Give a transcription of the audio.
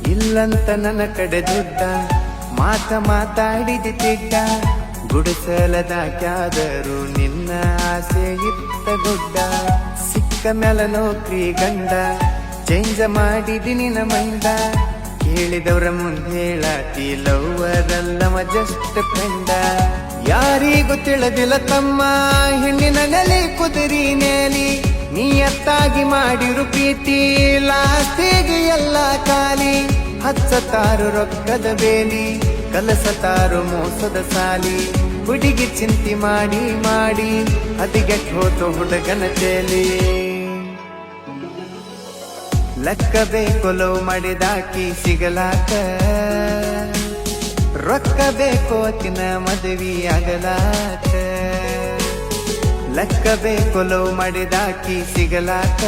ಇಲ್ಲಂತ ನನ್ನ ಕಡೆ ದುಡ್ಡ ಮಾತಾಡಿದ ತಿಡ್ಡ ಗುಡಿಸಲದಾಕ್ಯಾದರೂ ನಿನ್ನ ಆಸೆ ಇತ್ತ ಗುಡ್ಡ ಸಿಕ್ಕ ಮೇಲ ನೌಕರಿ ಗಂಡ ಚೇಂಜ ಮಾಡಿದಿ ನಿನ್ನ ಮೈಂಡ ಕೇಳಿದವ್ರ ಮುಂದೆ ಹೇಳಾತಿ ಲವ್ವರಲ್ಲವ ಜಸ್ಟ್ ಫ್ರೆಂಡ ಯಾರಿಗೂ ತಿಳಿದಿಲ್ಲ ತಮ್ಮ ಹೆಣ್ಣಿನ ನೆಲೆ ಕುದುರಿ ನೇಲಿ ನೀಯತ್ತಾಗಿ ಮಾಡಿರು ಪ್ರೀತಿ ಲಾಸ್ಟಿಗೆ ಎಲ್ಲ ಖಾಲಿ ಹಚ್ಚತಾರು ರೊಕ್ಕದ ಬೇಲಿ ಕಲಸತಾರು ಮೋಸದ ಸಾಲಿ ಹುಡುಗಿ ಚಿಂತೆ ಮಾಡಿ ಅದಿಗೆಟ್ ಹೋತು ಹುಡುಗನ ತೇಲಿ ಲೆಕ್ಕ ಬೇಕು ಲವ್ ಮಾಡಿದಾಕಿ ಸಿಗಲಾಕ ರೊಕ್ಕ ಬೇಕು ಅಕಿನ ಮದುವೆ ಆಗಲಾಕ ಲೆಕ್ಕ ಬೇಕು ಲವ್ ಮಾಡಿದಾಕಿ ಸಿಗಲಾಕ